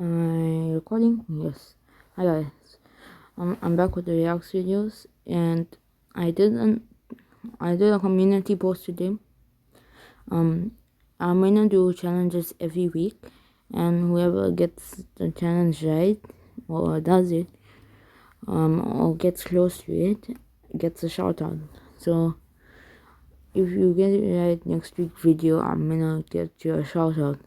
Am I recording? Yes. Hi guys. I'm back with the React videos, and I did a community post today. I'm gonna do challenges every week, and whoever gets the challenge right or does it, or gets close to it, gets a shout out. So if you get it right next week's video, I'm gonna get you a shout out.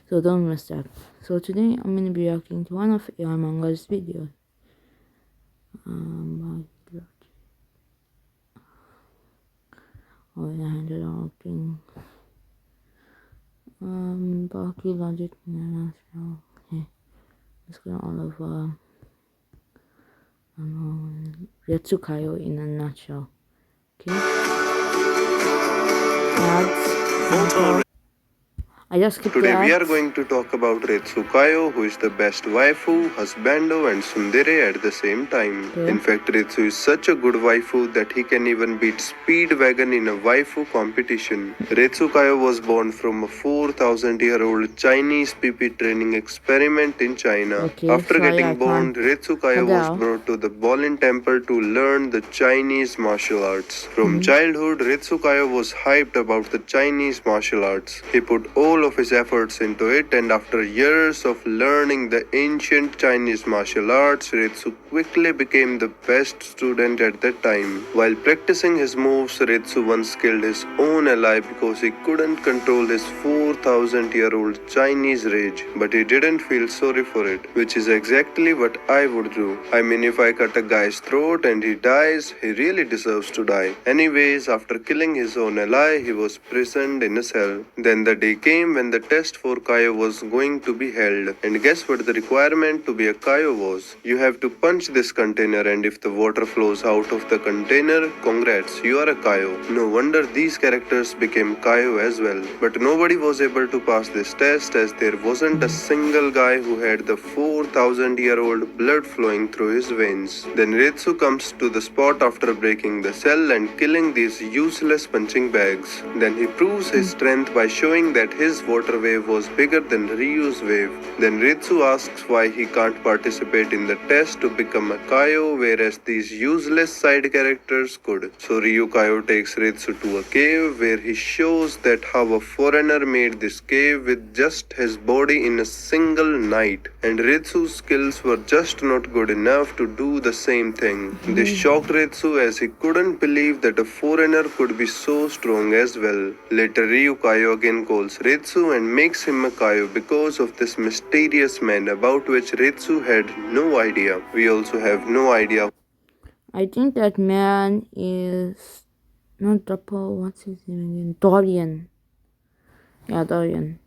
So don't miss that. So today I'm gonna be reacting to one of AI Manga's videos. Handed acting. Baki logic international. Okay. Let's go all of Restsu Khioh in a nutshell. Okay. Ads. I just skipped Today the ads. we are going to talk about Restsu Khioh, who is the best waifu, husbando and tsundere at the same time. Okay. In fact, Restsu is such a good waifu that he can even beat Speedwagon in a waifu competition. Restsu Khioh was born from a 4,000-year-old Chinese PP training experiment in China. Okay, After sorry, getting I born, can't. Restsu Khioh was brought to the Bolin temple to learn the Chinese martial arts. From childhood, Restsu Khioh was hyped about the Chinese martial arts. He put all of his efforts into it, and after years of learning the ancient Chinese martial arts, Restsu quickly became the best student at that time. While practicing his moves, Restsu once killed his own ally because he couldn't control his 4,000-year-old Chinese rage. But he didn't feel sorry for it, which is exactly what I would do. I mean, if I cut a guy's throat and he dies, he really deserves to die. Anyways, after killing his own ally, he was imprisoned in a cell. Then the day came when the test for Khioh was going to be held. And guess what the requirement to be a Khioh was? You have to punch this container, and if the water flows out of the container, congrats, you are a Khioh. No wonder these characters became Khioh as well. But nobody was able to pass this test, as there wasn't a single guy who had the 4,000-year-old blood flowing through his veins. Then Restsu comes to the spot after breaking the cell and killing these useless punching bags. Then he proves his strength by showing that his water wave was bigger than Ryu's wave. Then Restsu asks why he can't participate in the test to become a Khioh, whereas these useless side characters could. So Ryu Khioh takes Restsu to a cave where he shows that how a foreigner made this cave with just his body in a single night, and Retsu's skills were just not good enough to do the same thing. This shocked Restsu, as he couldn't believe that a foreigner could be so strong as well. Later Ryu Khioh again calls Restsu and makes him a Khioh because of this mysterious man about which Restsu had no idea. We also have no idea. I think that man is not Double. What's his name again? Dorian. Yeah, Dorian.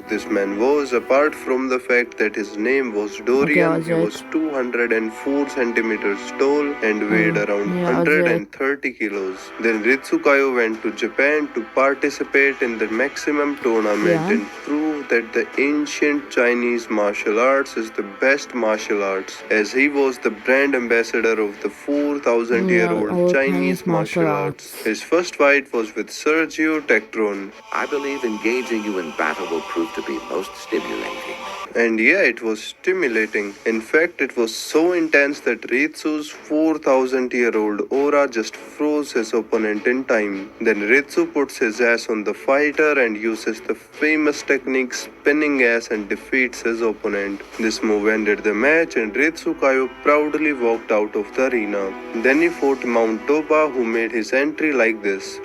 This man was, apart from the fact that his name was Dorian. He was 204 centimeters tall and weighed around 130 kilos. Then Restsu Khioh went to Japan to participate in the maximum tournament and prove that the ancient Chinese martial arts is the best martial arts, as he was the brand ambassador of the 4,000-year-old Chinese martial arts. His first fight was with Sergio Tectron. I believe engaging you in battle will prove to be most stimulating. And yeah, it was stimulating. In fact, it was so intense that Retsu's 4,000-year-old aura just froze his opponent in time. Then Restsu puts his ass on the fighter and uses the famous technique spinning ass and defeats his opponent. This move ended the match, and Restsu Khioh proudly walked out of the arena. Then he fought Mount Toba, who made his entry like this.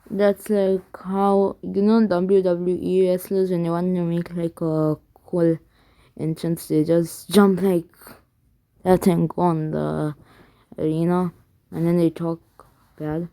That's like how, WWE wrestlers, when they want to make like a cool entrance, they just jump like that and go on the arena, and then they talk bad.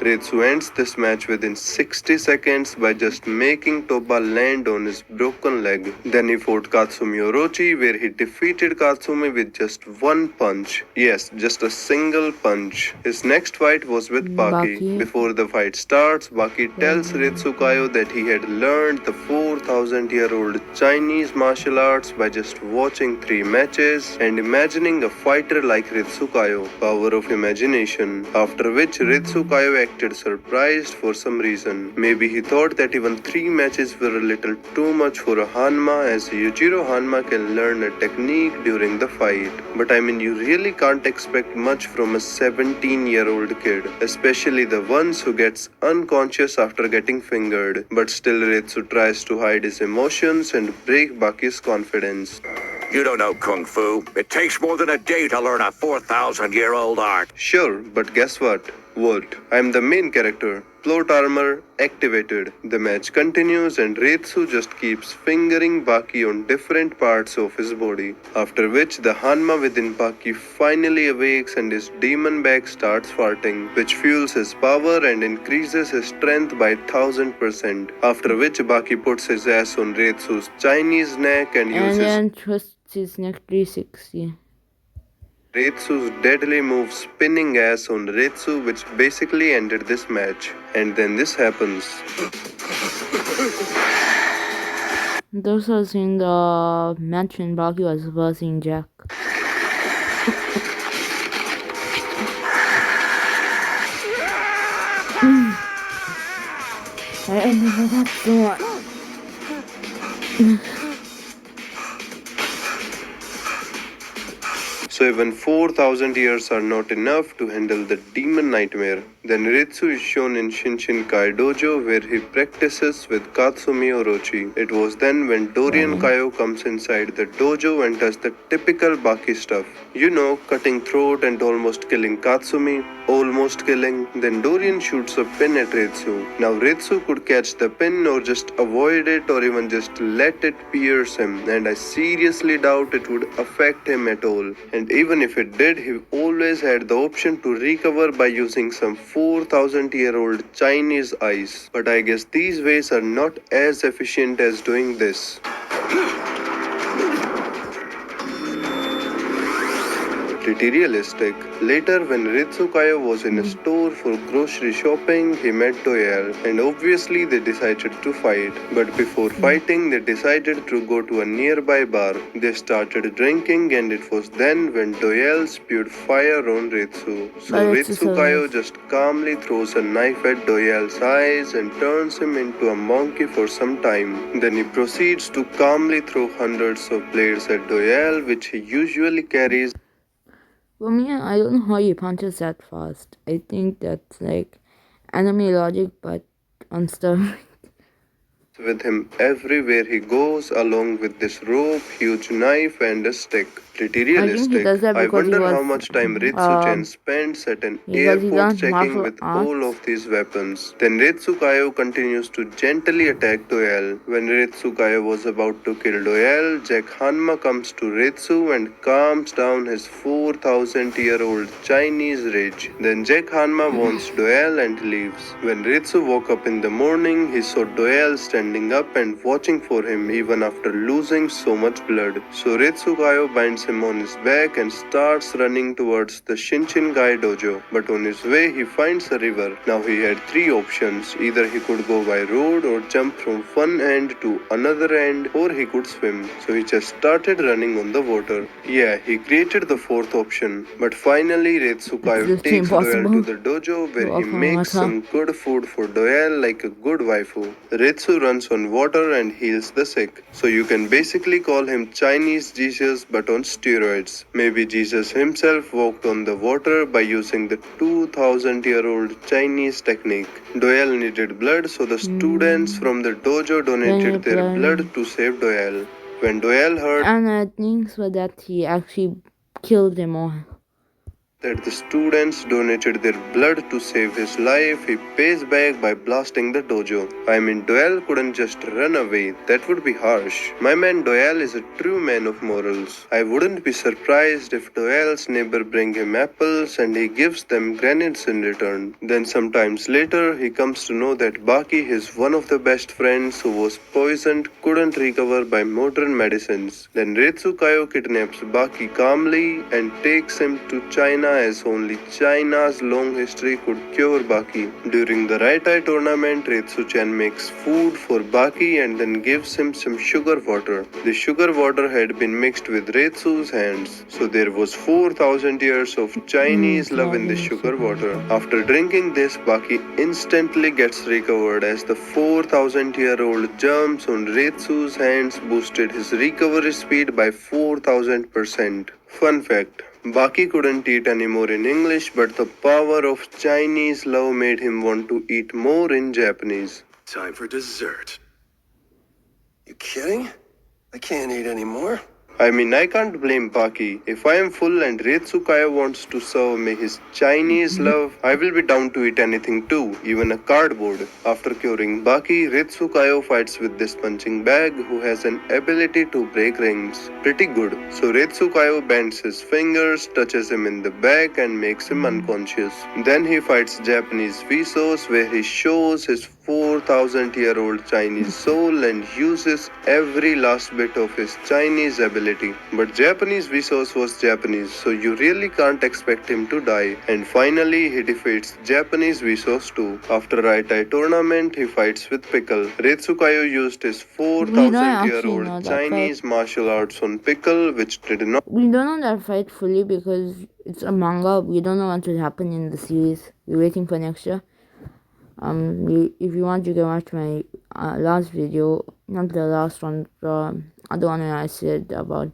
Restsu ends this match within 60 seconds by just making Toba land on his broken leg. Then he fought Katsumi Orochi, where he defeated Katsumi with just one punch. Yes, just a single punch. His next fight was with Baki. Before the fight starts, Baki tells Restsu Khioh that he had learned the 4,000-year-old Chinese martial arts by just watching 3 matches and imagining a fighter like Restsu Khioh. Power of imagination. After which Restsu Khioh acted surprised for some reason. Maybe he thought that even 3 matches were a little too much for a Hanma, as Yujiro Hanma can learn a technique during the fight. But I mean, you really can't expect much from a 17-year-old kid, especially the ones who gets unconscious after getting fingered. But still Restsu tries to hide his emotions and break Baki's confidence. You don't know Kung Fu. It takes more than a day to learn a 4,000-year-old art. Sure, but guess what? What? I'm the main character. Plot armor activated. The match continues and Restsu just keeps fingering Baki on different parts of his body. After which the Hanma within Baki finally awakes and his demon bag starts farting, which fuels his power and increases his strength by 1000%. After which Baki puts his ass on Retsu's Chinese neck and uses then twists his neck 360. Retsu's deadly move spinning ass on Restsu, which basically ended this match. And then this happens. This was in the match when Baki was versing Jack. I remember that so much. So even 4,000 years are not enough to handle the demon nightmare. Then Restsu is shown in Shinshinkai Dojo where he practices with Katsumi Orochi. It was then when Dorian Kaio comes inside the dojo and does the typical Baki stuff. You know, cutting throat and almost killing Katsumi. Almost killing. Then Dorian shoots a pin at Restsu. Now Restsu could catch the pin or just avoid it or even just let it pierce him, and I seriously doubt it would affect him at all. And even if it did, he always had the option to recover by using some 4,000-year-old Chinese ice. But I guess these ways are not as efficient as doing this. Pretty realistic. Later, when Restsu Khioh was in a store for grocery shopping, he met Doyle, and obviously they decided to fight. But before fighting, they decided to go to a nearby bar. They started drinking, and it was then when Doyle spewed fire on Restsu. So Restsu Khioh just calmly throws a knife at Doyle's eyes and turns him into a monkey for some time. Then he proceeds to calmly throw hundreds of blades at Doyle, which he usually carries. For me, I don't know how he punches that fast. I think that's like anime logic, but on steroids. With him everywhere he goes, along with this rope, huge knife, and a stick. Pretty realistic. I wonder how much time Restsu-chan spends at an airport checking with all of these weapons. Then Restsu Khioh continues to gently attack Doyle. When Restsu Khioh was about to kill Doyle, Jack Hanma comes to Restsu and calms down his 4,000-year-old Chinese rage. Then Jack Hanma warns Doyle and leaves. When Restsu woke up in the morning, he saw Doyle standing up and watching for him even after losing so much blood. So Restsu Khioh binds him on his back and starts running towards the Shinshinkai dojo. But on his way, he finds a river. Now he had 3 options. Either he could go by road or jump from one end to another end, or he could swim. So he just started running on the water. Yeah, he created the 4th option. But finally, Restsu Khioh takes Doyle to the dojo where he makes some good food for Doyle like a good waifu. Restsu runs on water and heals the sick. So you can basically call him Chinese Jesus but on steroids. Maybe Jesus himself walked on the water by using the 2,000-year-old Chinese technique. Doyle needed blood, so the students from the dojo donated their blood to save Doyle. When Doyle heard and I think so that he actually killed them all. That the students donated their blood to save his life, he pays back by blasting the dojo. I mean, Doyle couldn't just run away, that would be harsh. My man Doyle is a true man of morals. I wouldn't be surprised if Doyle's neighbor bring him apples and he gives them grenades in return. Then sometimes later, he comes to know that Baki, his one of the best friends who was poisoned, couldn't recover by modern medicines. Then Restsu Khioh kidnaps Baki calmly and takes him to China as only China's long history could cure Baki. During the Rai Tai tournament, Restsu Chen makes food for Baki and then gives him some sugar water. The sugar water had been mixed with Restsu's hands, so there was 4,000 years of Chinese love in the sugar water. After drinking this, Baki instantly gets recovered as the 4,000-year-old germs on Restsu's hands boosted his recovery speed by 4,000%. Fun fact: Baki couldn't eat anymore in English, but the power of Chinese love made him want to eat more in Japanese. Time for dessert. You kidding? I can't eat anymore. I mean, I can't blame Baki. If I am full and Restsu Khioh wants to serve me his Chinese love, I will be down to eat anything too, even a cardboard. After curing Baki, Restsu Khioh fights with this punching bag who has an ability to break rings. Pretty good. So Restsu Khioh bends his fingers, touches him in the back and makes him unconscious. Then he fights Japanese Vsauce where he shows his 4,000-year-old Chinese soul and uses every last bit of his Chinese ability. But Japanese Vsauce was Japanese, so you really can't expect him to die. And finally, he defeats Japanese Vsauce too. After Rai Tai tournament, he fights with Pickle. Restsu Khioh used his We don't actually 4,000-year-old know that Chinese martial arts on Pickle, which did not We don't know that fight fully because it's a manga. We don't know what will happen in the series. We're waiting for next year. If you want, you can watch my last video, not the last one, the other one where I said about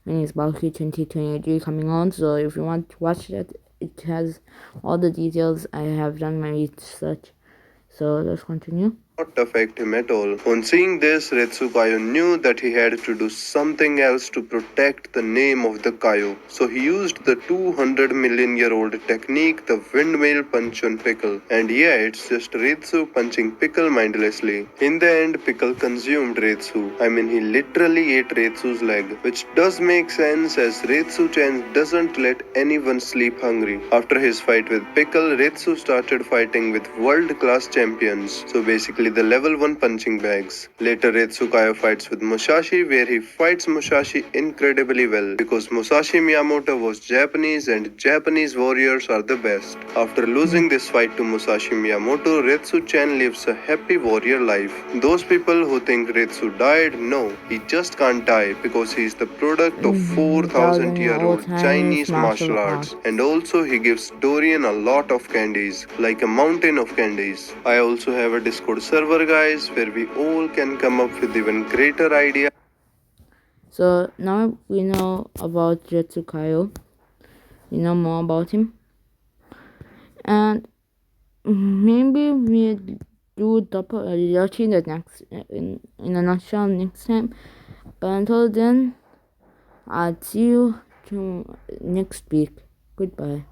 when is Baki 2023 coming on. So if you want to watch that, it has all the details. I have done my research. So let's continue. affect him at all. On seeing this, Restsu Khioh knew that he had to do something else to protect the name of the Khioh. So he used the 200 million year old technique, the windmill punch on Pickle. And yeah, it's just Restsu punching Pickle mindlessly. In the end, Pickle consumed Restsu. I mean, he literally ate Retsu's leg, which does make sense as Restsu Chen doesn't let anyone sleep hungry. After his fight with Pickle, Restsu started fighting with world-class champions. So basically the level 1 punching bags. Later Restsu Khioh fights with Musashi where he fights Musashi incredibly well because Musashi Miyamoto was Japanese and Japanese warriors are the best. After losing this fight to Musashi Miyamoto, Restsu Chen lives a happy warrior life. Those people who think Restsu died, no, he just can't die because he is the product of 4,000-year-old Chinese martial arts. And also he gives Dorian a lot of candies, like a mountain of candies. I also have a Discord server guys where we all can come up with even greater ideas. So now we know about Restsu Khioh. We know more about him. And maybe we do double reality the next in a nutshell next time. But until then, I'll see you next week. Goodbye.